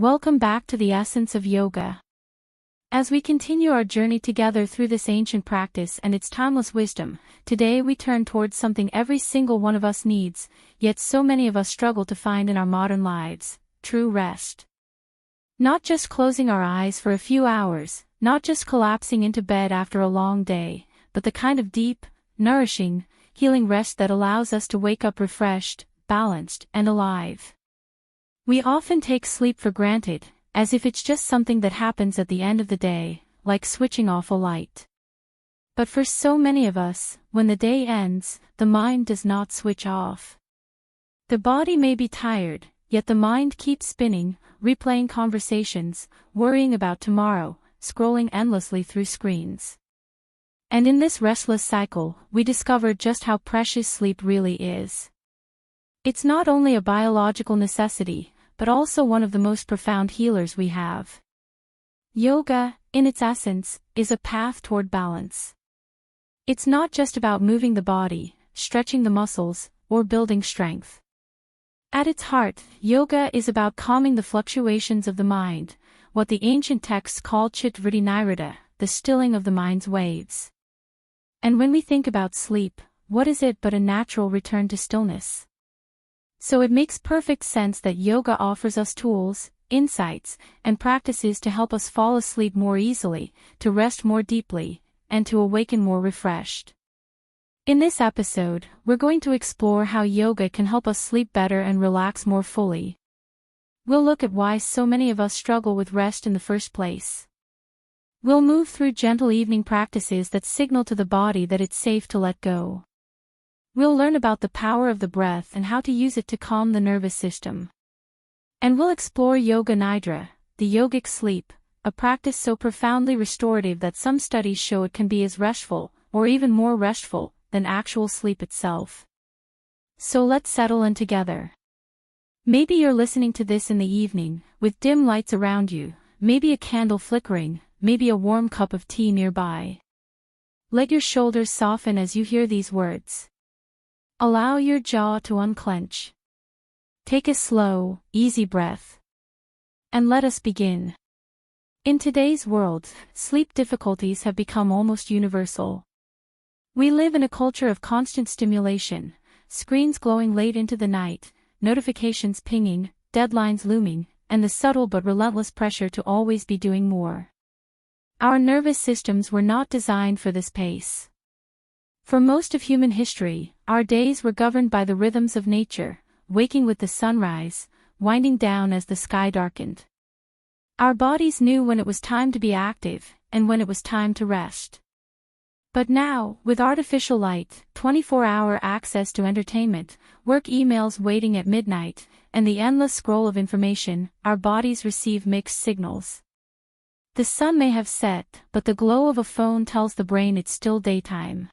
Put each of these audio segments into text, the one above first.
Welcome back to the essence of yoga. As we continue our journey together through this ancient practice and its timeless wisdom, today we turn towards something every single one of us needs, yet so many of us struggle to find in our modern lives: true rest. Not just closing our eyes for a few hours, not just collapsing into bed after a long day, but the kind of deep, nourishing, healing rest that allows us to wake up refreshed, balanced, and alive. We often take sleep for granted, as if it's just something that happens at the end of the day, like switching off a light. But for so many of us, when the day ends, the mind does not switch off. The body may be tired, yet the mind keeps spinning, replaying conversations, worrying about tomorrow, scrolling endlessly through screens. And in this restless cycle, we discover just how precious sleep really is. It's not only a biological necessity, but also one of the most profound healers we have. Yoga, in its essence, is a path toward balance. It's not just about moving the body, stretching the muscles, or building strength. At its heart, yoga is about calming the fluctuations of the mind, what the ancient texts call Yoga Nidra, the stilling of the mind's waves. And when we think about sleep, what is it but a natural return to stillness? So it makes perfect sense that yoga offers us tools, insights, and practices to help us fall asleep more easily, to rest more deeply, and to awaken more refreshed. In this episode, we're going to explore how yoga can help us sleep better and relax more fully. We'll look at why so many of us struggle with rest in the first place. We'll move through gentle evening practices that signal to the body that it's safe to let go. We'll learn about the power of the breath and how to use it to calm the nervous system. And we'll explore Yoga Nidra, the yogic sleep, a practice so profoundly restorative that some studies show it can be as restful, or even more restful, than actual sleep itself. So let's settle in together. Maybe you're listening to this in the evening, with dim lights around you, maybe a candle flickering, maybe a warm cup of tea nearby. Let your shoulders soften as you hear these words. Allow your jaw to unclench. Take a slow, easy breath. And let us begin. In today's world, sleep difficulties have become almost universal. We live in a culture of constant stimulation, screens glowing late into the night, notifications pinging, deadlines looming, and the subtle but relentless pressure to always be doing more. Our nervous systems were not designed for this pace. For most of human history, our days were governed by the rhythms of nature, waking with the sunrise, winding down as the sky darkened. Our bodies knew when it was time to be active, and when it was time to rest. But now, with artificial light, 24-hour access to entertainment, work emails waiting at midnight, and the endless scroll of information, our bodies receive mixed signals. The sun may have set, but the glow of a phone tells the brain it's still daytime.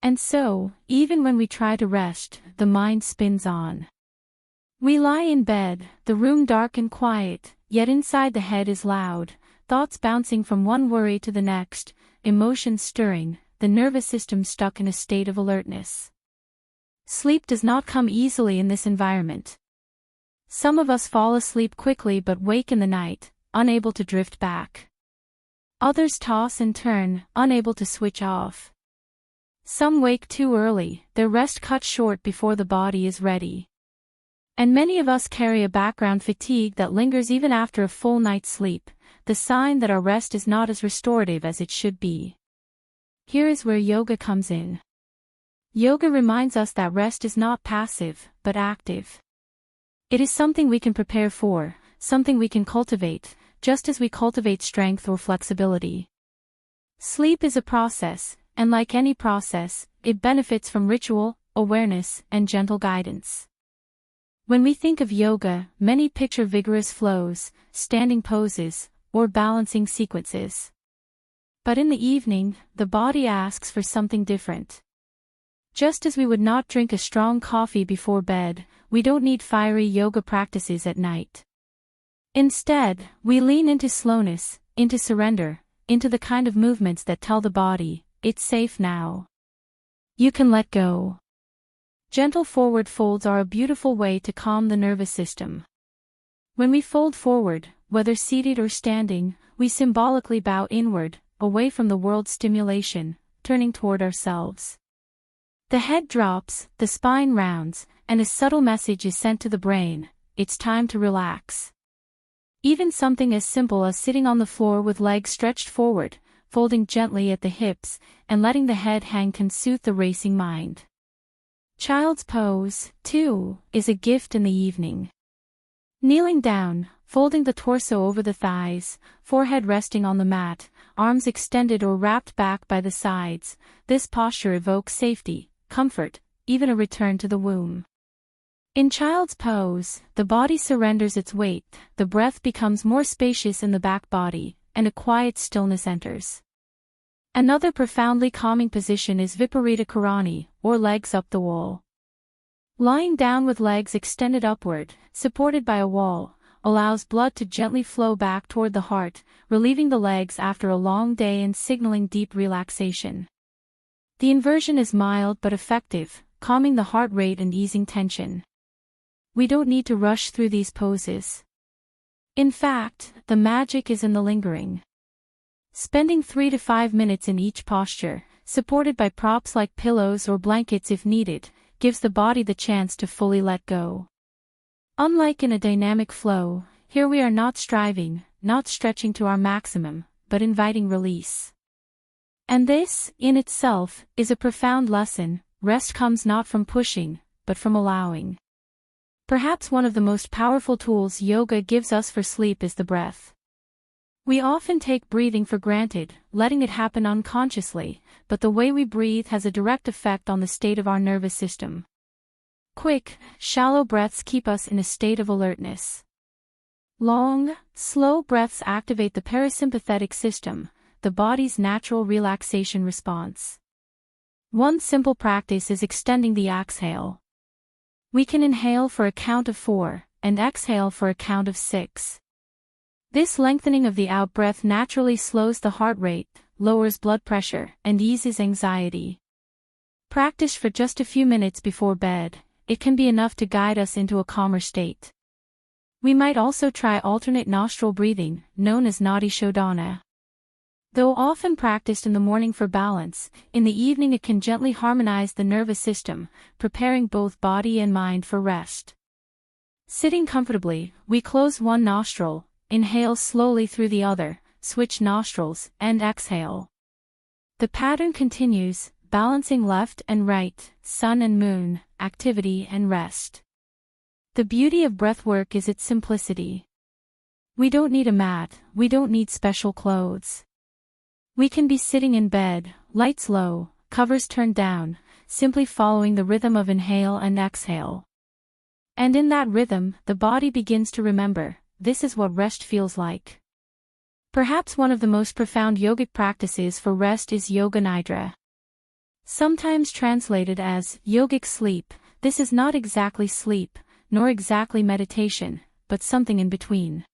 And so, even when we try to rest, the mind spins on. We lie in bed, the room dark and quiet, yet inside the head is loud, thoughts bouncing from one worry to the next, emotions stirring, the nervous system stuck in a state of alertness. Sleep does not come easily in this environment. Some of us fall asleep quickly but wake in the night, unable to drift back. Others toss and turn, unable to switch off. Some wake too early, their rest cut short before the body is ready. And many of us carry a background fatigue that lingers even after a full night's sleep, the sign that our rest is not as restorative as it should be. Here is where yoga comes in. Yoga reminds us that rest is not passive, but active. It is something we can prepare for, something we can cultivate, just as we cultivate strength or flexibility. Sleep is a process, and like any process, it benefits from ritual, awareness, and gentle guidance. When we think of yoga, many picture vigorous flows, standing poses, or balancing sequences. But in the evening, the body asks for something different. Just as we would not drink a strong coffee before bed, we don't need fiery yoga practices at night. Instead, we lean into slowness, into surrender, into the kind of movements that tell the body, it's safe now. You can let go. Gentle forward folds are a beautiful way to calm the nervous system. When we fold forward, whether seated or standing, we symbolically bow inward, away from the world's stimulation, turning toward ourselves. The head drops, the spine rounds, and a subtle message is sent to the brain: it's time to relax. Even something as simple as sitting on the floor with legs stretched forward, folding gently at the hips, and letting the head hang can soothe the racing mind. Child's pose, too, is a gift in the evening. Kneeling down, folding the torso over the thighs, forehead resting on the mat, arms extended or wrapped back by the sides, this posture evokes safety, comfort, even a return to the womb. In child's pose, the body surrenders its weight, the breath becomes more spacious in the back body, and a quiet stillness enters. Another profoundly calming position is Viparita Karani, or legs up the wall. Lying down with legs extended upward, supported by a wall, allows blood to gently flow back toward the heart, relieving the legs after a long day and signaling deep relaxation. The inversion is mild but effective, calming the heart rate and easing tension. We don't need to rush through these poses. In fact, the magic is in the lingering. Spending 3 to 5 minutes in each posture, supported by props like pillows or blankets if needed, gives the body the chance to fully let go. Unlike in a dynamic flow, here we are not striving, not stretching to our maximum, but inviting release. And this, in itself, is a profound lesson: rest comes not from pushing, but from allowing. Perhaps one of the most powerful tools yoga gives us for sleep is the breath. We often take breathing for granted, letting it happen unconsciously, but the way we breathe has a direct effect on the state of our nervous system. Quick, shallow breaths keep us in a state of alertness. Long, slow breaths activate the parasympathetic system, the body's natural relaxation response. One simple practice is extending the exhale. We can inhale for a count of 4, and exhale for a count of 6. This lengthening of the out-breath naturally slows the heart rate, lowers blood pressure, and eases anxiety. Practiced for just a few minutes before bed, it can be enough to guide us into a calmer state. We might also try alternate nostril breathing, known as Nadi Shodhana. Though often practiced in the morning for balance, in the evening it can gently harmonize the nervous system, preparing both body and mind for rest. Sitting comfortably, we close one nostril, inhale slowly through the other, switch nostrils, and exhale. The pattern continues, balancing left and right, sun and moon, activity and rest. The beauty of breathwork is its simplicity. We don't need a mat, we don't need special clothes. We can be sitting in bed, lights low, covers turned down, simply following the rhythm of inhale and exhale. And in that rhythm, the body begins to remember, this is what rest feels like. Perhaps one of the most profound yogic practices for rest is Yoga Nidra. Sometimes translated as yogic sleep, this is not exactly sleep, nor exactly meditation, but something in between.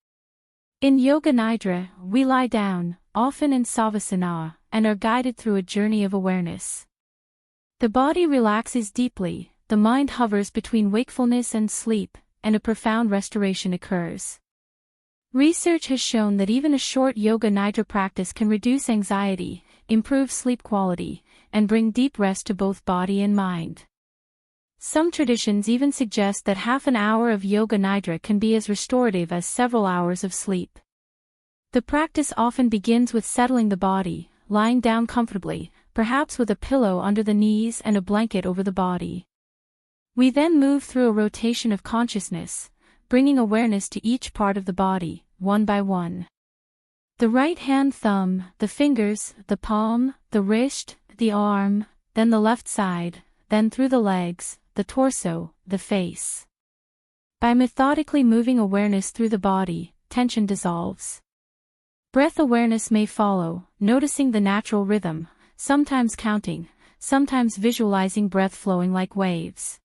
In Yoga Nidra, we lie down, often in Savasana, and are guided through a journey of awareness. The body relaxes deeply, the mind hovers between wakefulness and sleep, and a profound restoration occurs. Research has shown that even a short Yoga Nidra practice can reduce anxiety, improve sleep quality, and bring deep rest to both body and mind. Some traditions even suggest that half an hour of Yoga Nidra can be as restorative as several hours of sleep. The practice often begins with settling the body, lying down comfortably, perhaps with a pillow under the knees and a blanket over the body. We then move through a rotation of consciousness, bringing awareness to each part of the body, one by one. The right hand thumb, the fingers, the palm, the wrist, the arm, then the left side, then through the legs, the torso, the face. By methodically moving awareness through the body, tension dissolves. Breath awareness may follow, noticing the natural rhythm, sometimes counting, sometimes visualizing breath flowing like waves.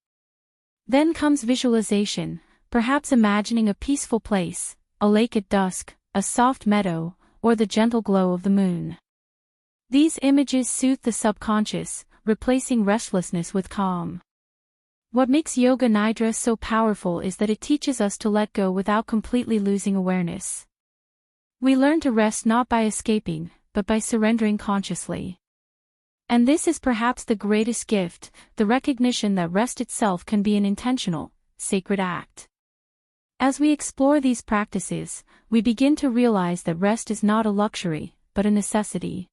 Then comes visualization, perhaps imagining a peaceful place, a lake at dusk, a soft meadow, or the gentle glow of the moon. These images soothe the subconscious, replacing restlessness with calm. What makes Yoga Nidra so powerful is that it teaches us to let go without completely losing awareness. We learn to rest not by escaping, but by surrendering consciously. And this is perhaps the greatest gift, the recognition that rest itself can be an intentional, sacred act. As we explore these practices, we begin to realize that rest is not a luxury, but a necessity.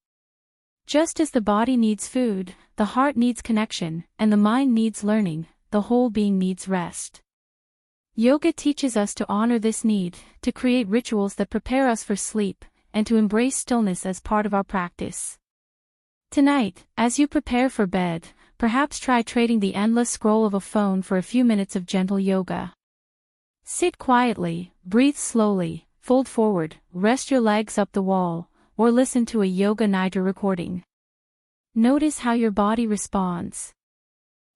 Just as the body needs food, the heart needs connection, and the mind needs learning, the whole being needs rest. Yoga teaches us to honor this need, to create rituals that prepare us for sleep, and to embrace stillness as part of our practice. Tonight, as you prepare for bed, perhaps try trading the endless scroll of a phone for a few minutes of gentle yoga. Sit quietly, breathe slowly, fold forward, rest your legs up the wall, or listen to a Yoga Nidra recording. Notice how your body responds.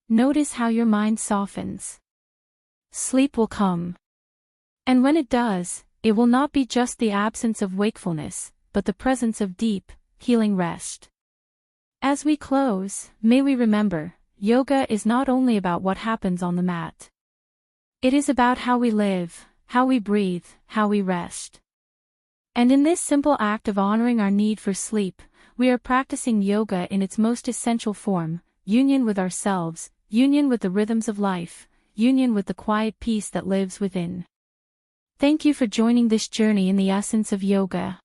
Notice how your mind softens. Sleep will come. And when it does, it will not be just the absence of wakefulness, but the presence of deep, healing rest. As we close, may we remember, yoga is not only about what happens on the mat. It is about how we live, how we breathe, how we rest. And in this simple act of honoring our need for sleep, we are practicing yoga in its most essential form, union with ourselves, union with the rhythms of life, union with the quiet peace that lives within. Thank you for joining this journey in the essence of yoga.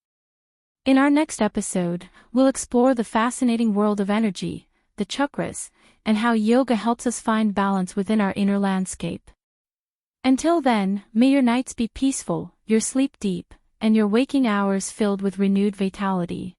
In our next episode, we'll explore the fascinating world of energy, the chakras, and how yoga helps us find balance within our inner landscape. Until then, may your nights be peaceful, your sleep deep, and your waking hours filled with renewed vitality.